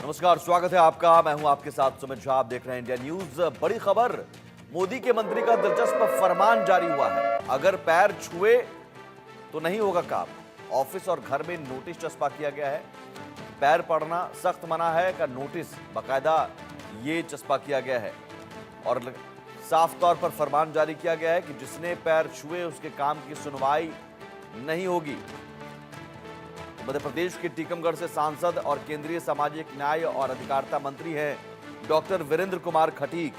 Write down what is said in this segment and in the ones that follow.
नमस्कार, स्वागत है आपका। मैं हूं आपके साथ सुमित झा। आप देख रहे हैं इंडिया न्यूज। बड़ी खबर, मोदी के मंत्री का दिलचस्प फरमान जारी हुआ है। अगर पैर छुए तो नहीं होगा काम। ऑफिस और घर में नोटिस चस्पा किया गया है। पैर पड़ना सख्त मना है का नोटिस बाकायदा ये चस्पा किया गया है और साफ तौर पर फरमान जारी किया गया है कि जिसने पैर छुए उसके काम की सुनवाई नहीं होगी। मध्य प्रदेश के टीकमगढ़ से सांसद और केंद्रीय सामाजिक न्याय और अधिकारिता मंत्री हैं डॉक्टर वीरेंद्र कुमार खटीक,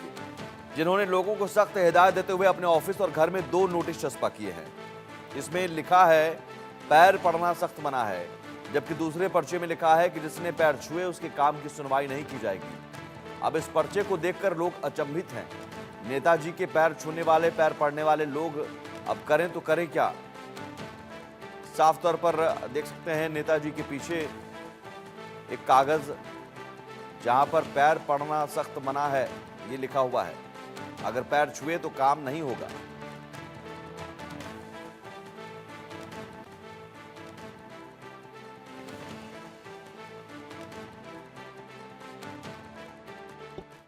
जिन्होंने लोगों को सख्त हिदायत देते हुए अपने ऑफिस और घर में 2 नोटिस चस्पा किए हैं। इसमें लिखा है पैर पड़ना सख्त मना है, जबकि दूसरे पर्चे में लिखा है कि जिसने पैर छुए उसके काम की सुनवाई नहीं की जाएगी। अब इस पर्चे को देखकर लोग अचंभित हैं। नेताजी के पैर छूने वाले, पैर पड़ने वाले लोग अब करें तो करें क्या। साफ तौर पर देख सकते हैं नेताजी के पीछे एक कागज जहां पर पैर पड़ना सख्त मना है ये लिखा हुआ है। अगर पैर छुए तो काम नहीं होगा।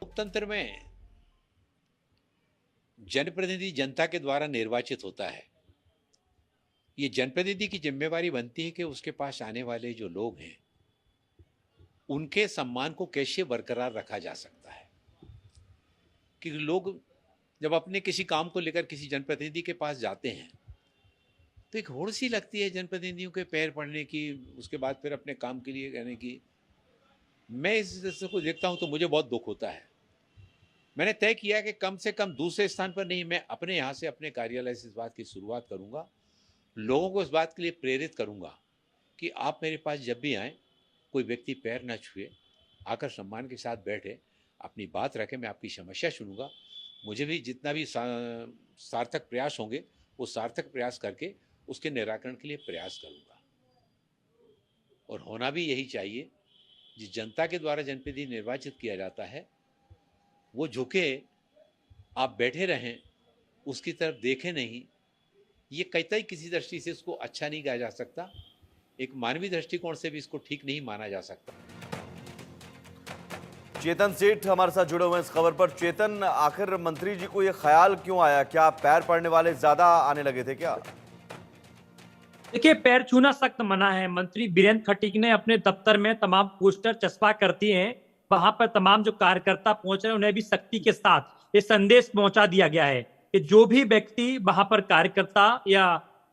लोकतंत्र में जनप्रतिनिधि जनता के द्वारा निर्वाचित होता है। ये जनप्रतिनिधि की जिम्मेवारी बनती है कि उसके पास आने वाले जो लोग हैं उनके सम्मान को कैसे बरकरार रखा जा सकता है। कि लोग जब अपने किसी काम को लेकर किसी जनप्रतिनिधि के पास जाते हैं तो एक होड़ सी लगती है जनप्रतिनिधियों के पैर पड़ने की, उसके बाद फिर अपने काम के लिए कहने की। मैं इस को देखता हूं तो मुझे बहुत दुख होता है। मैंने तय किया कि कम से कम दूसरे स्थान पर नहीं, मैं अपने यहाँ से, अपने कार्यालय से इस बात की शुरुआत करूँगा। लोगों को इस बात के लिए प्रेरित करूँगा कि आप मेरे पास जब भी आएँ, कोई व्यक्ति पैर न छुए, आकर सम्मान के साथ बैठे, अपनी बात रखें। मैं आपकी समस्या सुनूंगा। मुझे भी जितना भी सार्थक प्रयास होंगे वो सार्थक प्रयास करके उसके निराकरण के लिए प्रयास करूँगा। और होना भी यही चाहिए। जिस जनता के द्वारा जनप्रतिनिधि निर्वाचित किया जाता है वो झुके, आप बैठे रहें, उसकी तरफ देखें नहीं, ये कतई किसी दृष्टि से इसको अच्छा नहीं कहा जा सकता। एक मानवीय दृष्टिकोण से भी इसको ठीक नहीं माना जा सकता। चेतन सेठ हमारे साथ जुड़े हुए हैं इस खबर पर। चेतन, आखिर मंत्री जी को यह ख्याल क्यों आया? क्या पैर पड़ने वाले ज्यादा आने लगे थे क्या? देखिए, पैर छूना सख्त मना है। मंत्री वीरेंद्र खटीक ने अपने दफ्तर में तमाम पोस्टर चस्पा कर दिए हैं। वहां पर तमाम जो कार्यकर्ता पहुंच रहे हैं उन्हें भी सख्ती के साथ ये संदेश पहुंचा दिया गया है कि जो भी व्यक्ति वहां पर कार्यकर्ता या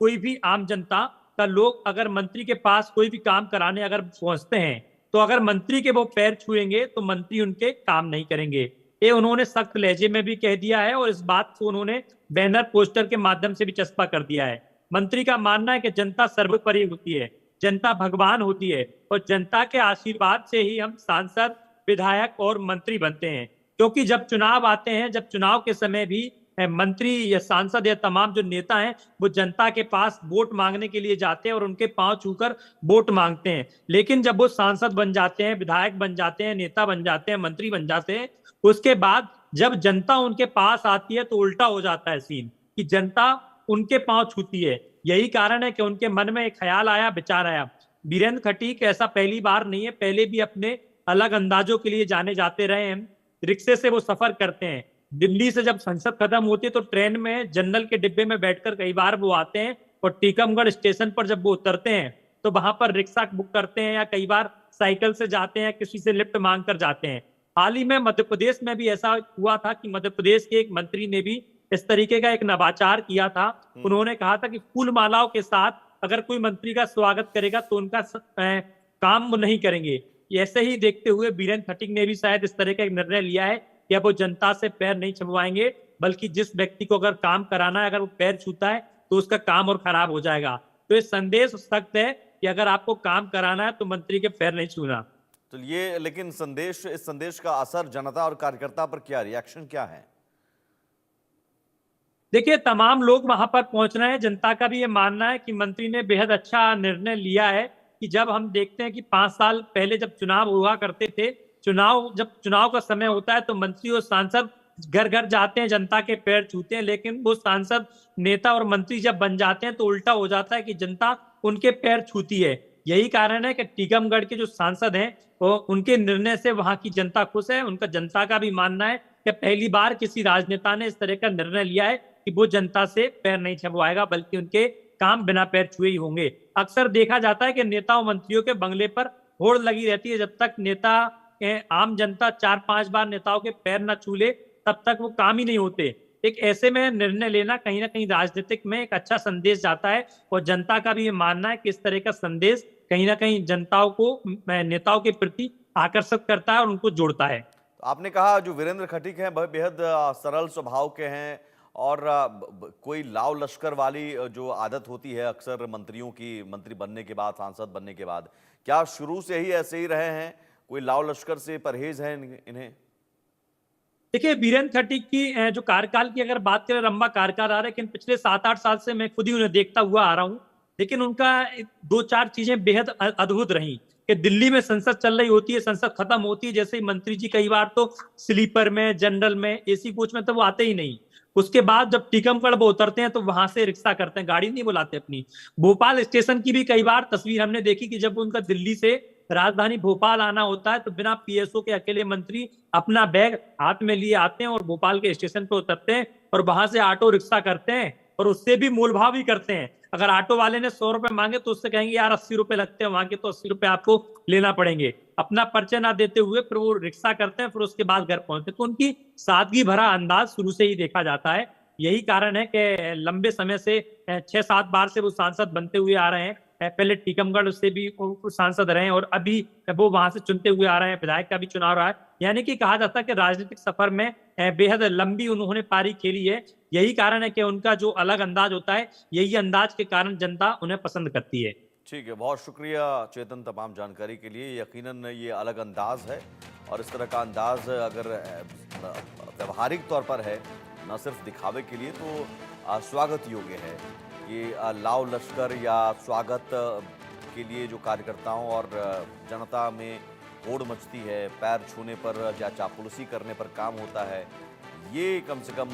कोई भी आम जनता का लोग अगर मंत्री के पास कोई भी काम कराने अगर पहुंचते हैं तो अगर मंत्री के वो पैर छुएंगे तो मंत्री उनके काम नहीं करेंगे। ये उन्होंने सख्त लहजे में भी कह दिया है और इस बात को उन्होंने बैनर पोस्टर के माध्यम से भी चस्पा कर दिया है। मंत्री का मानना है कि जनता सर्वोपरि होती है, जनता भगवान होती है और जनता के आशीर्वाद से ही हम सांसद, विधायक और मंत्री बनते हैं। क्योंकि जब चुनाव आते हैं, जब चुनाव के समय भी मंत्री या सांसद या तमाम जो नेता हैं वो जनता के पास वोट मांगने के लिए जाते हैं और उनके पांव छूकर वोट मांगते हैं। लेकिन जब वो सांसद बन जाते हैं, विधायक बन जाते हैं, नेता बन जाते हैं, मंत्री बन जाते हैं, उसके बाद जब जनता उनके पास आती है तो उल्टा हो जाता है सीन कि जनता उनके पांव छूती है। यही कारण है कि उनके मन में एक ख्याल आया, विचार आया। वीरेंद्र खटीक ऐसा पहली बार नहीं है, पहले भी अपने अलग अंदाजों के लिए जाने जाते रहे हैं। रिक्शे से वो सफर करते हैं। दिल्ली से जब संसद खत्म होती है तो ट्रेन में जनरल के डिब्बे में बैठकर कई बार वो आते हैं और टीकमगढ़ स्टेशन पर जब वो उतरते हैं तो वहां पर रिक्शा बुक करते हैं या कई बार साइकिल से जाते हैं, किसी से लिफ्ट मांग कर जाते हैं। हाल ही में मध्य प्रदेश में भी ऐसा हुआ था कि मध्य प्रदेश के एक मंत्री ने भी इस तरीके का एक नवाचार किया था। उन्होंने कहा था कि फूल मालाओं के साथ अगर कोई मंत्री का स्वागत करेगा तो उनका काम नहीं करेंगे। ऐसे ही देखते हुए वीरेंद्र खटीक ने भी शायद इस तरह का एक निर्णय लिया है कि अब वो जनता से पैर नहीं छुपाएंगे, बल्कि जिस व्यक्ति को अगर काम कराना है, अगर वो पैर छूता है तो उसका काम और खराब हो जाएगा। तो ये संदेश सख्त है कि अगर आपको काम कराना है तो मंत्री के पैर नहीं छूना। तो ये लेकिन इस संदेश का असर जनता और कार्यकर्ता पर क्या, रिएक्शन क्या है? देखिए, तमाम लोग वहां पर पहुंच रहे हैं। जनता का भी ये मानना है कि मंत्री ने बेहद अच्छा निर्णय लिया है कि जब हम देखते हैं कि 5 साल पहले जब चुनाव हुआ करते थे, जब चुनाव का समय होता है तो मंत्री और सांसद घर घर जाते हैं, जनता के पैर छूते हैं, लेकिन वो सांसद, नेता और मंत्री जब बन जाते हैं तो उल्टा हो जाता है कि जनता उनके पैर छूती है। यही कारण है कि टीकमगढ़ के जो सांसद हैं वो उनके निर्णय से वहां की जनता खुश है। उनका जनता का भी मानना है कि पहली बार किसी राजनेता ने इस तरह का निर्णय लिया है कि वो जनता से पैर नहीं छुआएगा, बल्कि उनके काम बिना पैर छुए ही होंगे। अक्सर देखा जाता है कि नेताओं मंत्रियों के बंगले पर होड़ लगी रहती है, जब तक नेता आम जनता 4-5 बार नेताओं के पैर न छू ले तब तक वो काम ही नहीं होते। एक ऐसे में निर्णय लेना कहीं ना कहीं राजनीतिक में एक अच्छा संदेश जाता है, और जनता का भी ये मानना है कि इस तरह का संदेश कहीं ना कहीं जनताओं को नेताओं के प्रति आकर्षित करता है और उनको जोड़ता है। तो आपने कहा जो वीरेंद्र खटीक हैं बेहद सरल स्वभाव के हैं और कोई लाव लश्कर वाली जो आदत होती है अक्सर मंत्रियों की, मंत्री बनने के बाद, सांसद बनने के बाद, क्या शुरू से ही ऐसे ही रहे हैं? कोई लाव लश्कर से परहेज है इन्हें? देखिए, वीरेंद्र खटीक की जो कार्यकाल की अगर बात करें, लंबा कार्यकाल आ रहा है, लेकिन पिछले 7-8 साल से मैं खुद ही उन्हें देखता हुआ आ रहा हूं। लेकिन उनका 2-4 चीजें बेहद अद्भुत रही कि दिल्ली में संसद चल रही होती है, संसद खत्म होती है, जैसे ही मंत्री जी कई बार तो स्लीपर में, जनरल में, एसी कोच में तो वो आते ही नहीं। उसके बाद जब टीकमगढ़ वो उतरते हैं तो वहां से रिक्शा करते हैं, गाड़ी नहीं बुलाते अपनी। भोपाल स्टेशन की भी कई बार तस्वीर हमने देखी कि जब उनका दिल्ली से राजधानी भोपाल आना होता है तो बिना पीएसओ के अकेले मंत्री अपना बैग हाथ में लिए आते हैं और भोपाल के स्टेशन पे उतरते हैं और वहां से ऑटो रिक्शा करते हैं और उससे भी मोलभाव ही करते हैं। अगर ऑटो वाले ने 100 रुपए मांगे तो उससे कहेंगे यार 80 रुपए लगते हैं, वहां के तो 80 रुपए आपको लेना पड़ेंगे। अपना परिचय ना देते हुए फिर वो रिक्शा करते हैं, फिर उसके बाद घर पहुंचते हैं। तो उनकी सादगी भरा अंदाज शुरू से ही देखा जाता है। यही कारण है कि लंबे समय से 6-7 बार से वो सांसद बनते हुए आ रहे हैं। पहले टीकमगढ़ से भी वो सांसद रहे और अभी वो वहां से चुनते हुए आ रहे हैं, विधायक का भी चुनाव रहा है। यानी कि कहा जाता है कि राजनीतिक सफर में बेहद लंबी उन्होंने पारी खेली है। यही कारण है कि उनका जो अलग अंदाज होता है, यही अंदाज के कारण जनता उन्हें पसंद करती है। ठीक है, बहुत शुक्रिया चेतन तमाम जानकारी के लिए। यकीनन ये अलग अंदाज है और इस तरह का अंदाज अगर व्यवहारिक तौर पर है, न सिर्फ दिखावे के लिए, तो स्वागत योग्य है। ये लाव लश्कर या स्वागत के लिए जो कार्यकर्ताओं और जनता में होड़ मचती है, पैर छूने पर या चापलूसी करने पर काम होता है, ये कम से कम